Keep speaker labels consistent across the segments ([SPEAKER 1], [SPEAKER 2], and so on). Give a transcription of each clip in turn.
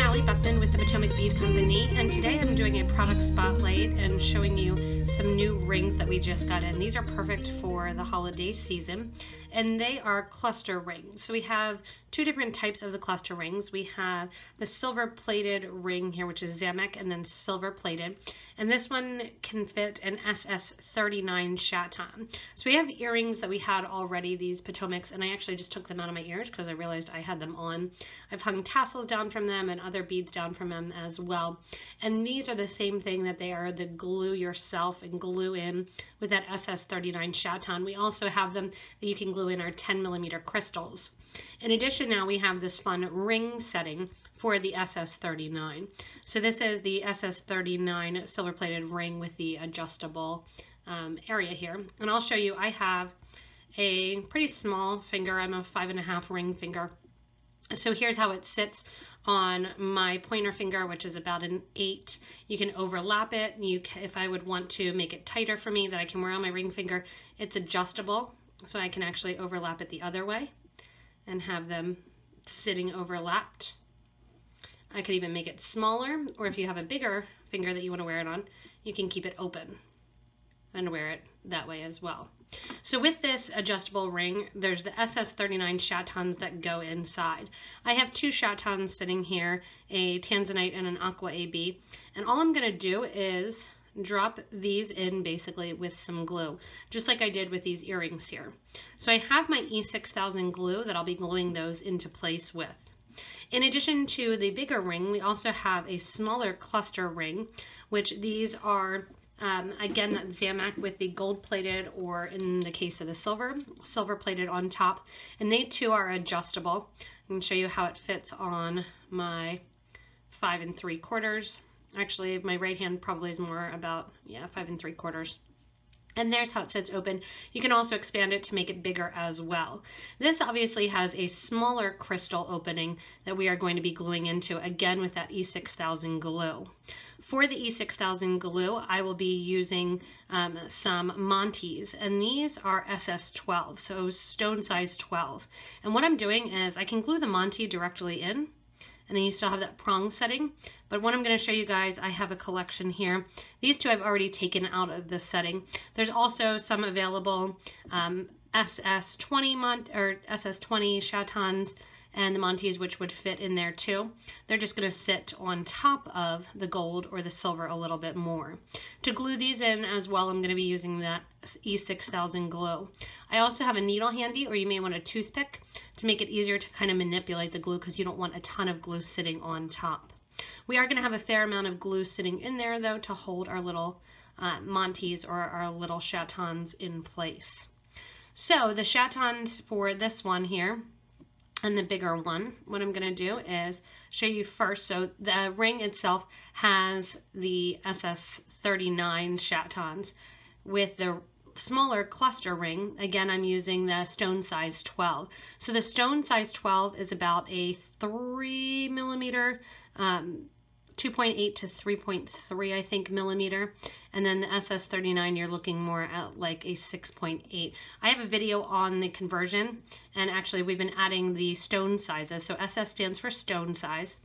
[SPEAKER 1] Allie with the Potomac Bead Company, and today I'm doing a product spotlight and showing you some new rings that we just got in. These are perfect for the holiday season, and they are cluster rings. So we have two different types of the cluster rings. We have the silver plated ring here, which is Zamek, and then silver plated. And this one can fit an SS39 Chaton. So we have earrings that we had already, these Potomacs, and I actually just took them out of my ears because I realized I had them on. I've hung tassels down from them and other beads down from them as well. And these are the same thing, that they are the glue yourself and glue in with that SS39 Chaton. We also have them that you can glue in our 10mm crystals. In addition, now we have this fun ring setting for the SS39. So this is the SS39 silver plated ring with the adjustable area here. And I'll show you, I have a pretty small finger. I'm a 5.5 ring finger. So here's how it sits on my pointer finger, which is about an 8. You can overlap it. If I would want to make it tighter for me that I can wear on my ring finger, it's adjustable. So I can actually overlap it the other way and have them sitting overlapped. I could even make it smaller, or if you have a bigger finger that you want to wear it on, you can keep it open and wear it that way as well. So with this adjustable ring, there's the SS39 Chatons that go inside. I have two Chatons sitting here, a Tanzanite and an Aqua AB, and all I'm going to do is drop these in basically with some glue, just like I did with these earrings here. So I have my E6000 glue that I'll be gluing those into place with. In addition to the bigger ring, we also have a smaller cluster ring, which these are again, that Zamek with the gold plated, or in the case of the silver plated on top, and they too are adjustable. I can show you how it fits on my 5 3/4. Actually, my right hand probably is more about, 5 3/4. And there's how it sits open. You can also expand it to make it bigger as well. This obviously has a smaller crystal opening that we are going to be gluing into, again with that E6000 glue. For the E6000 glue, I will be using some Montes, and these are SS12, so stone size 12. And what I'm doing is I can glue the Monte directly in, and then you still have that prong setting. But what I'm going to show you guys, I have a collection here. These two I've already taken out of this setting. There's also some available SS20 or SS20 Chatons and the Montes, which would fit in there too. They're just going to sit on top of the gold or the silver a little bit more. To glue these in as well, I'm going to be using that E6000 glue. I also have a needle handy, or you may want a toothpick to make it easier to kind of manipulate the glue, because you don't want a ton of glue sitting on top. We are going to have a fair amount of glue sitting in there though to hold our little Montes or our little Chatons in place. So the Chatons for this one here, and the bigger one, what I'm going to do is show you first. So the ring itself has the SS39 Chatons. With the smaller cluster ring, again, I'm using the stone size 12. So the stone size 12 is about a 3mm, 2.8 to 3.3, I think, millimeter. And then the SS39, you're looking more at like a 6.8. I have a video on the conversion, and actually we've been adding the stone sizes. So SS stands for stone size,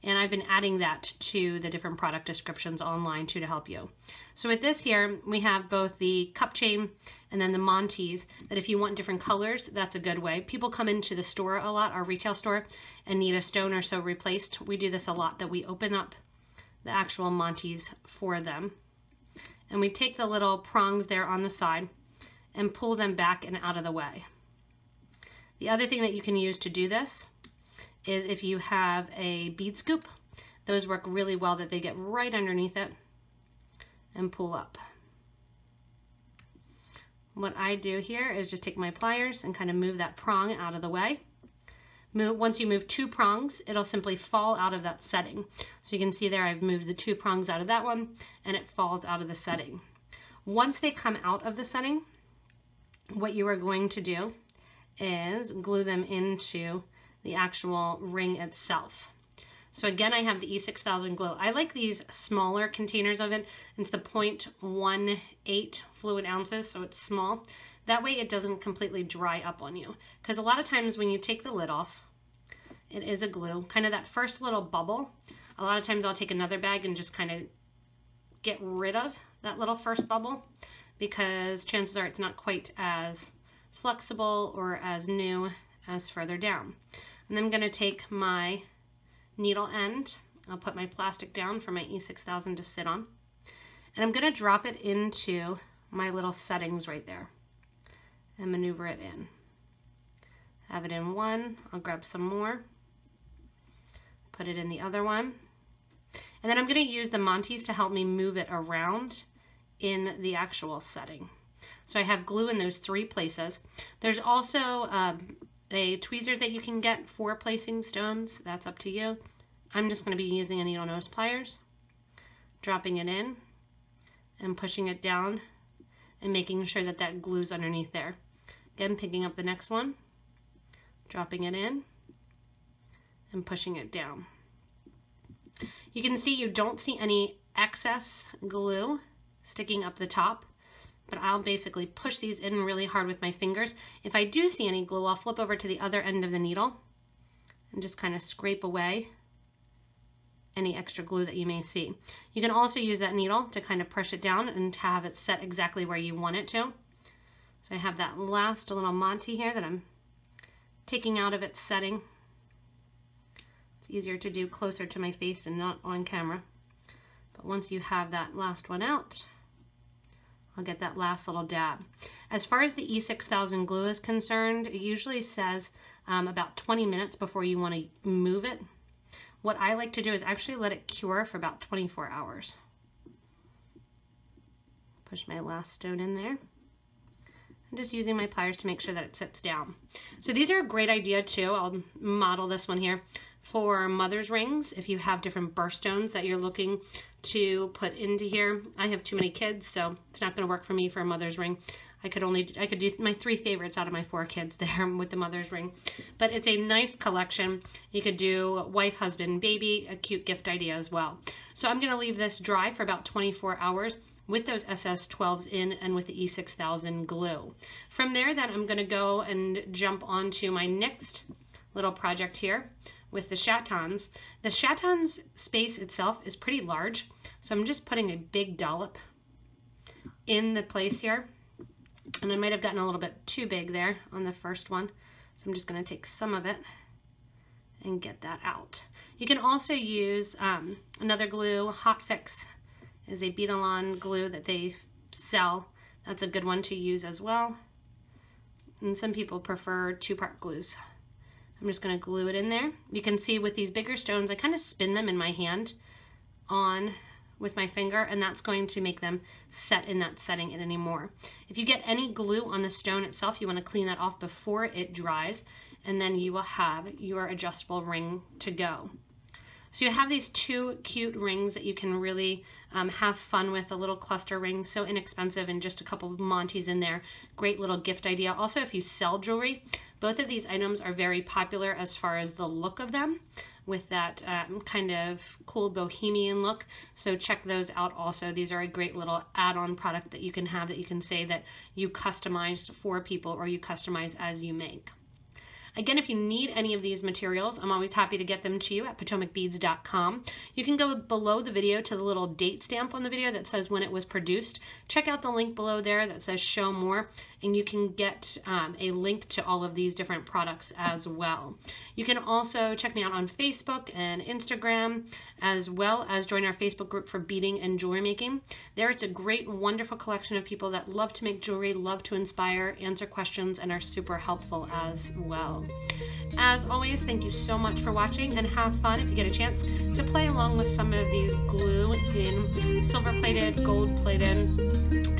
[SPEAKER 1] and I've been adding that to the different product descriptions online too to help you. So with this here, we have both the cup chain and then the Montes, that if you want different colors, that's a good way. People come into the store a lot, our retail store, and need a stone or so replaced. We do this a lot, that we open up the actual Montes for them. And we take the little prongs there on the side and pull them back and out of the way. The other thing that you can use to do this is if you have a bead scoop. Those work really well, that they get right underneath it and pull up. What I do here is just take my pliers and kind of move that prong out of the way. Once you move two prongs, it'll simply fall out of that setting. So you can see there I've moved the two prongs out of that one, and it falls out of the setting. Once they come out of the setting, what you are going to do is glue them into the actual ring itself. So again, I have the E6000 glue. I like these smaller containers of it. It's the 0.18 fluid ounces, so it's small. That way it doesn't completely dry up on you. Because a lot of times when you take the lid off, It is a glue, kind of that first little bubble. A lot of times I'll take another bag and just kind of get rid of that little first bubble, because chances are it's not quite as flexible or as new as further down. And then I'm going to take my needle end, I'll put my plastic down for my E6000 to sit on, and I'm going to drop it into my little settings right there and maneuver it in. Have it in one, I'll grab some more, put it in the other one, and then I'm going to use the Monties to help me move it around in the actual setting. So I have glue in those 3 places. There's also a tweezers that you can get for placing stones. That's up to you. I'm just going to be using a needle nose pliers, dropping it in and pushing it down and making sure that that glue's underneath there. Again, picking up the next one, dropping it in and pushing it down. You can see you don't see any excess glue sticking up the top, but I'll basically push these in really hard with my fingers. If I do see any glue, I'll flip over to the other end of the needle and just kind of scrape away any extra glue that you may see. You can also use that needle to kind of push it down and have it set exactly where you want it to. So I have that last little Monty here that I'm taking out of its setting. It's easier to do closer to my face and not on camera. But once you have that last one out, I'll get that last little dab. As far as the E6000 glue is concerned, it usually says about 20 minutes before you want to move it. What I like to do is actually let it cure for about 24 hours. Push my last stone in there. I'm just using my pliers to make sure that it sits down. So these are a great idea too. I'll model this one here for mother's rings. If you have different birthstones that you're looking to put into here. I have too many kids, so it's not going to work for me for a mother's ring. I could do my 3 favorites out of my 4 kids there with the mother's ring. But it's a nice collection. You could do wife, husband, baby, a cute gift idea as well. So I'm going to leave this dry for about 24 hours with those SS12s in and with the E6000 glue. From there then I'm going to go and jump onto my next little project here with the Chatons. The Chaton's space itself is pretty large, so I'm just putting a big dollop in the place here. And I might have gotten a little bit too big there on the first one. So I'm just going to take some of it and get that out. You can also use another glue. Hot Fix is a bead glue that they sell. That's a good one to use as well. And some people prefer 2-part glues. I'm just going to glue it in there. You can see with these bigger stones, I kind of spin them in my hand on with my finger, and that's going to make them set in that setting anymore. If you get any glue on the stone itself, you want to clean that off before it dries, and then you will have your adjustable ring to go. So you have these 2 cute rings that you can really have fun with, a little cluster ring, so inexpensive, and just a couple of Monties in there. Great little gift idea. Also, if you sell jewelry, both of these items are very popular as far as the look of them, with that kind of cool bohemian look. So check those out also. These are a great little add-on product that you can have, that you can say that you customized for people or you customize as you make. Again, if you need any of these materials, I'm always happy to get them to you at potomacbeads.com. You can go below the video to the little date stamp on the video that says when it was produced. Check out the link below there that says show more, and you can get a link to all of these different products as well. You can also check me out on Facebook and Instagram, as well as join our Facebook group for beading and jewelry making. There it's a great, wonderful collection of people that love to make jewelry, love to inspire, answer questions, and are super helpful as well. As always, thank you so much for watching, and have fun if you get a chance to play along with some of these glue in silver plated, gold plated,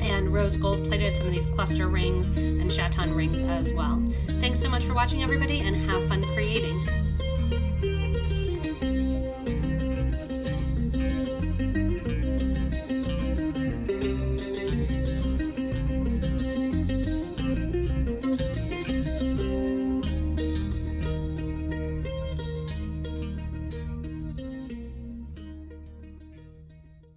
[SPEAKER 1] and rose gold plated, some of these cluster rings and Chaton rings as well. Thanks so much for watching, everybody, and have fun creating.